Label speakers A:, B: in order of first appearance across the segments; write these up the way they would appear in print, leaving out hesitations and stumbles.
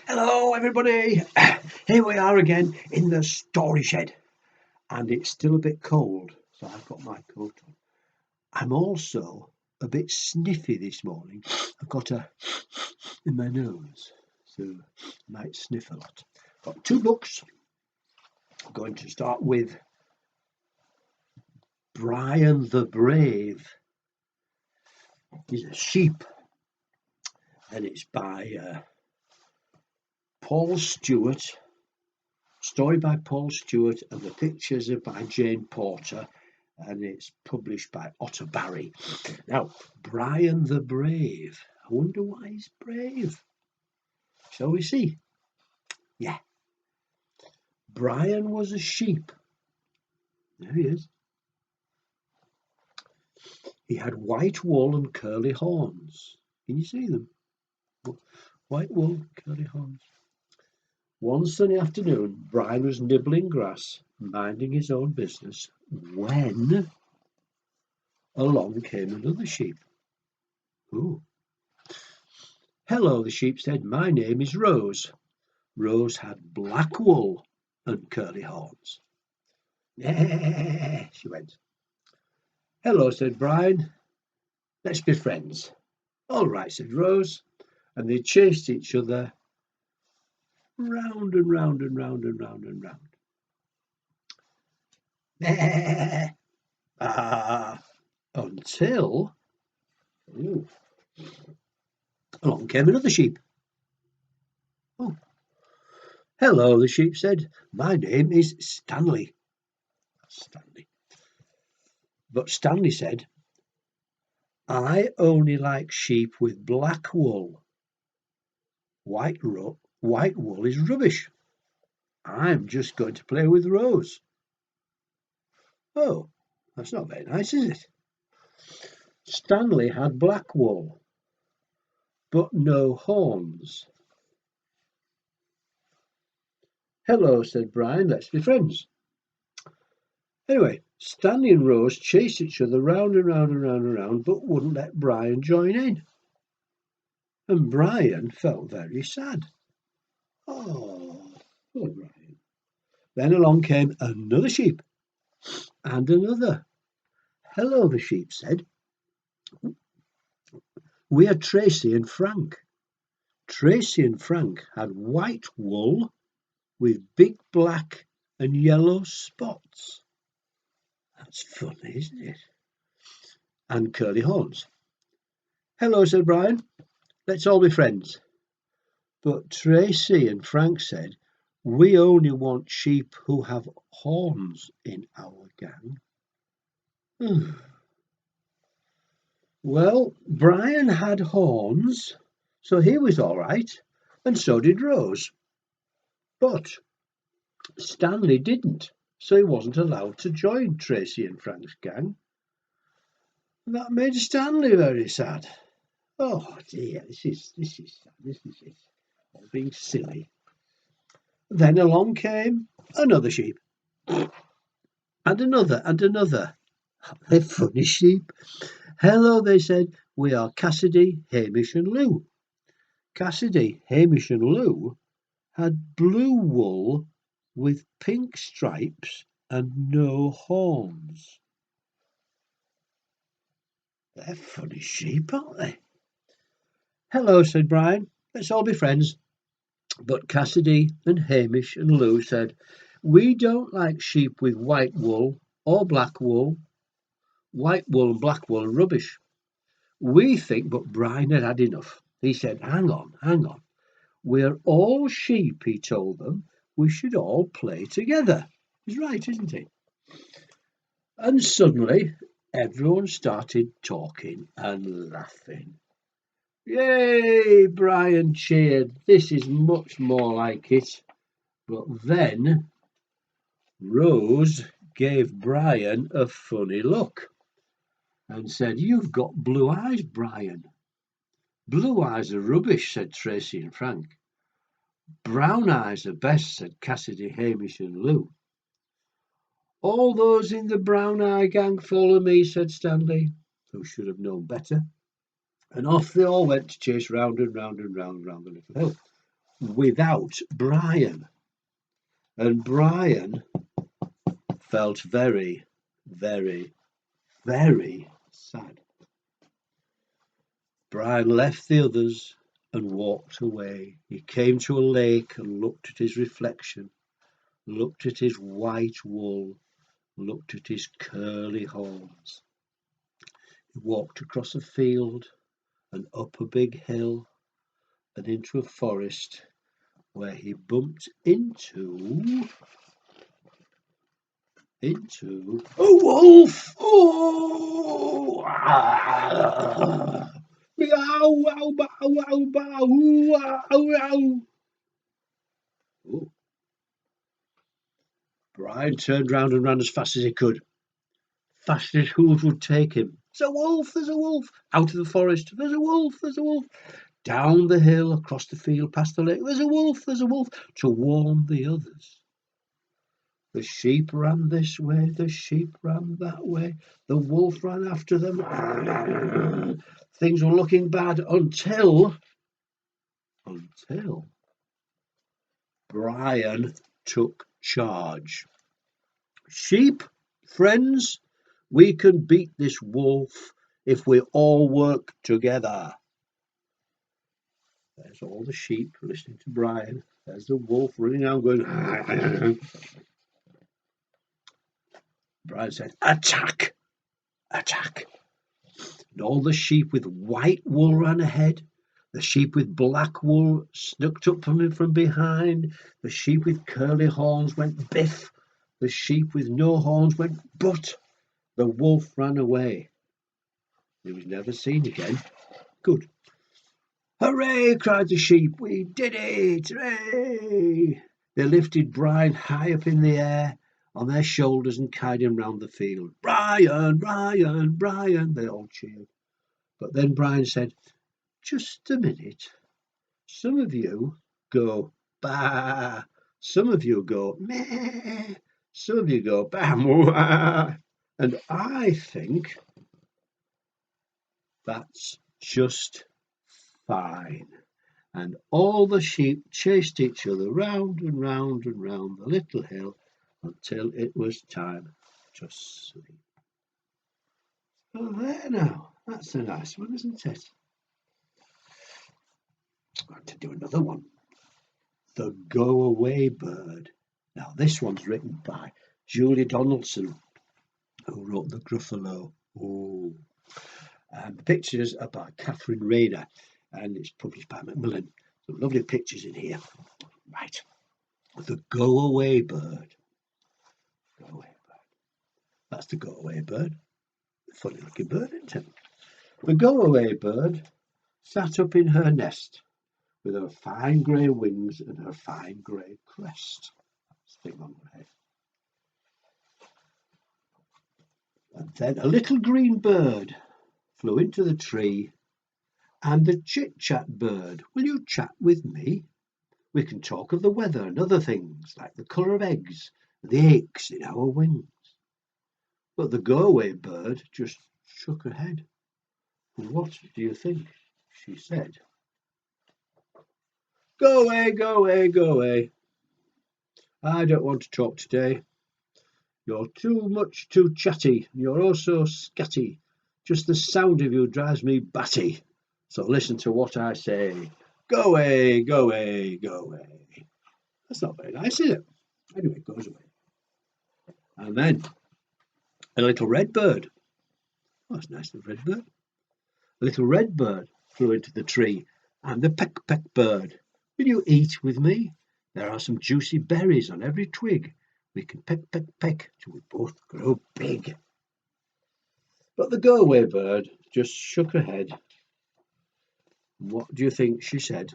A: Hello everybody, here we are again in the story shed, and it's still a bit cold, so I've got my coat on. I'm also a bit sniffy this morning. I've got a in my nose, so I might sniff a lot. Got two books. I'm going to start with Brian the Brave. He's a sheep, and it's by Paul Stewart. Story by Paul Stewart, and the pictures are by Jane Porter, and it's published by Otte-Berry. Now, Brian the Brave. I wonder why he's brave. Shall we see? Yeah. Brian was a sheep. There he is. He had white wool and curly horns. Can you see them? White wool, curly horns. One sunny afternoon, Brian was nibbling grass, minding his own business, when along came another sheep. Ooh. Hello, the sheep said. My name is Rose. Rose had black wool and curly horns. Yeah, she went. Hello, said Brian. Let's be friends. All right, said Rose. And they chased each other round and round and round and round and round. Until along came another sheep. Oh. Hello, the sheep said. My name is Stanley. Stanley. But Stanley said, I only like sheep with black wool. White wool is rubbish. I'm just going to play with Rose. Oh, that's not very nice, is it? Stanley had black wool, but no horns. Hello, said Brian. Let's be friends. Anyway, Stanley and Rose chased each other round and round and round and round, but wouldn't let Brian join in. And Brian felt very sad. Oh, poor Brian. Then along came another sheep, and another. Hello, the sheep said. We are Tracy and Frank. Tracy and Frank had white wool with big black and yellow spots. That's funny, isn't it? And curly horns. Hello, said Brian. Let's all be friends. But Tracy and Frank said, we only want sheep who have horns in our gang. Well, Brian had horns, so he was all right, and so did Rose. But Stanley didn't, so he wasn't allowed to join Tracy and Frank's gang. That made Stanley very sad. Oh dear, this is sad, isn't it? All being silly. Then along came another sheep, and another and another. They're funny sheep. Hello, they said. We are Cassidy, Hamish, and Lou. Cassidy, Hamish, and Lou had blue wool with pink stripes and no horns. They're funny sheep, aren't they? Hello, said Brian. Let's all be friends. But Cassidy and Hamish and Lou said, we don't like sheep with white wool or black wool. White wool and black wool are rubbish. We think, but Brian had had enough. He said, hang on. We're all sheep, he told them. We should all play together. He's right, isn't he? And suddenly, everyone started talking and laughing. Yay, Brian cheered. This is much more like it. But then Rose gave Brian a funny look and said, you've got blue eyes, Brian. Blue eyes are rubbish, said Tracy and Frank. Brown eyes are best, said Cassidy, Hamish, and Lou. All those in the brown eye gang follow me, said Stanley, who should have known better. And off they all went to chase round and round and round the little hill. without Brian. And Brian felt very, very, very sad. Brian left the others and walked away. He came to a lake and looked at his reflection, looked at his white wool, looked at his curly horns. He walked across a field and up a big hill and into a forest where he bumped into a wolf. Oh! Ah! Meow, wow, bow, wow, bow, wow, wow. Oh. Brian turned round and ran as fast as he could, fast as his hooves would take him. There's a wolf, there's a wolf. Out of the forest, there's a wolf, there's a wolf. Down the hill, across the field, past the lake, there's a wolf, to warn the others. The sheep ran this way, the sheep ran that way, the wolf ran after them. Things were looking bad until Brian took charge. Sheep, friends, we can beat this wolf if we all work together. There's all the sheep listening to Brian. There's the wolf running around going. Brian said, attack, attack. And all the sheep with white wool ran ahead. The sheep with black wool snuck up from behind. The sheep with curly horns went biff. The sheep with no horns went butt. The wolf ran away. He was never seen again. Good. Hooray, cried the sheep. We did it. Hooray. They lifted Brian high up in the air on their shoulders and carried him round the field. Brian, Brian, Brian, they all cheered. But then Brian said, just a minute. Some of you go bah. Some of you go meh. Some of you go bah. And I think that's just fine. And all the sheep chased each other round and round and round the little hill until it was time to sleep. Oh, there now. That's a nice one, isn't it? I'm going to do another one. The Go-Away Bird. Now, this one's written by Julian Donaldson, who wrote the Gruffalo. Oh. And the pictures are by Catherine Rayner, and it's published by McMillan. Some lovely pictures in here. Right. The Go-Away Bird. Go-Away Bird. That's the Go-Away Bird. Funny looking bird, isn't it? The Go-Away Bird sat up in her nest with her fine grey wings and her fine grey crest. Stick on her head. And then a little green bird flew into the tree, and the chit-chat bird, will you chat with me? We can talk of the weather and other things, like the colour of eggs and the aches in our wings. But the Go-Away Bird just shook her head. What do you think she said? Go away, go away, go away. I don't want to talk today. You're too chatty. You're oh so scatty. Just the sound of you drives me batty. So listen to what I say. Go away, go away, go away. That's not very nice, is it? Anyway, it goes away. And then a little red bird. Oh, that's nice, little red bird. A little red bird flew into the tree, and the peck bird. Will you eat with me? There are some juicy berries on every twig. We can peck till we both grow big. But the Go-Away Bird just shook her head. What do you think she said?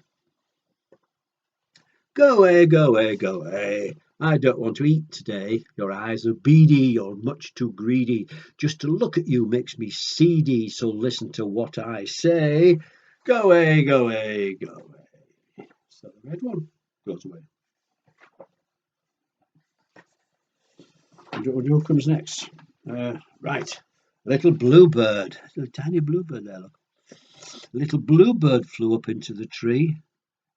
A: Go away, go away, go away. I don't want to eat today. Your eyes are beady, you're much too greedy. Just to look at you makes me seedy, so listen to what I say. Go away, go away, go away. So the red one goes away. What comes next? Right, a little bluebird. A little tiny bluebird there, look. A little bluebird flew up into the tree,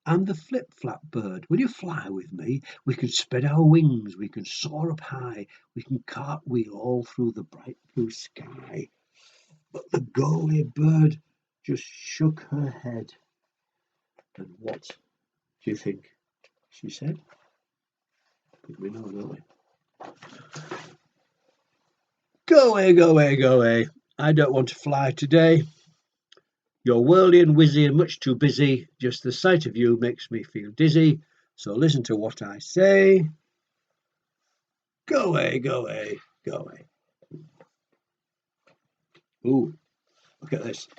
A: I'm the flip-flap bird. Will you fly with me? We can spread our wings. We can soar up high. We can cartwheel all through the bright blue sky. But the go-away bird just shook her head. And what do you think she said? I think we know, don't we? Go away, go away, go away. I don't want to fly today. You're whirly and whizzy and much too busy. Just the sight of you makes me feel dizzy. So listen to what I say. Go away, go away, go away. Ooh, look at this.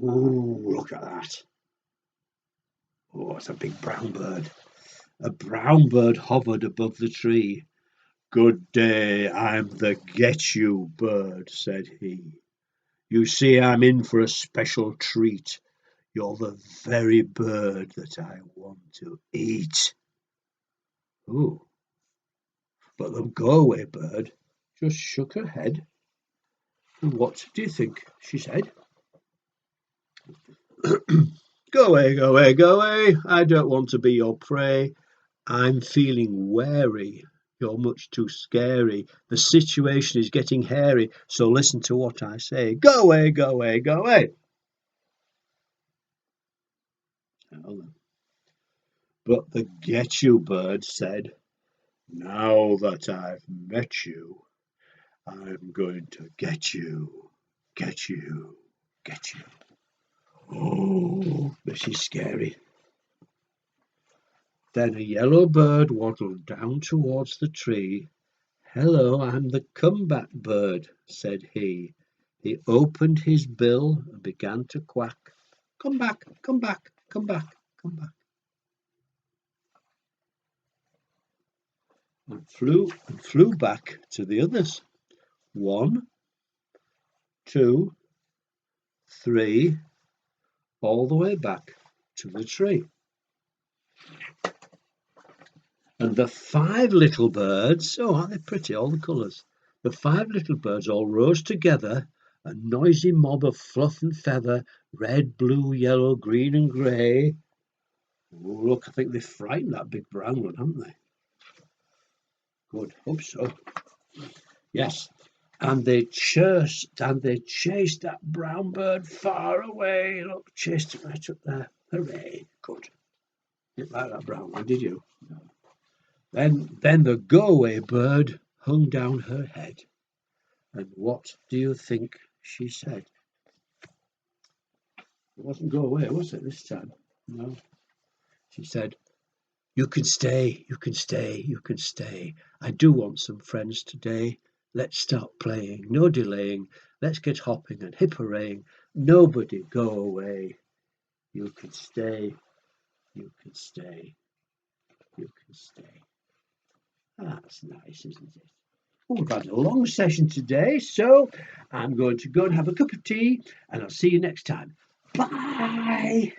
A: Ooh, look at that. Oh, it's a big brown bird. A brown bird hovered above the tree. Good day, I'm the get you bird, said he. You see, I'm in for a special treat. You're the very bird that I want to eat. Ooh, but the go-away bird just shook her head. And what do you think she said? Go away, go away, go away. I don't want to be your prey. I'm feeling wary. You're much too scary. The situation is getting hairy, so listen to what I say. Go away, go away, go away. But the get you bird said, now that I've met you, I'm going to get you, get you, get you. Oh, this is scary. Then a yellow bird waddled down towards the tree. Hello, I'm the comeback bird, said he. He opened his bill and began to quack. Come back, come back, come back, come back. And flew back to the others. 1, 2, 3, all the way back to the tree. And the 5 little birds, oh, aren't they pretty, all the colours? The 5 little birds all rose together, a noisy mob of fluff and feather, red, blue, yellow, green and grey. Oh, look, I think they frightened that big brown one, haven't they? Good, hope so. Yes, and they chased that brown bird far away. Look, chased it right up there. Hooray, good. Didn't like that brown one, did you? No. Then the go-away bird hung down her head. And what do you think she said? It wasn't go away, was it, this time? No. She said, you can stay, you can stay, you can stay. I do want some friends today. Let's start playing, no delaying. Let's get hopping and hip-hooraying. Nobody go away. You can stay, you can stay, you can stay. That's nice, isn't it? Oh, we've had a long session today, so I'm going to go and have a cup of tea, and I'll see you next time. Bye!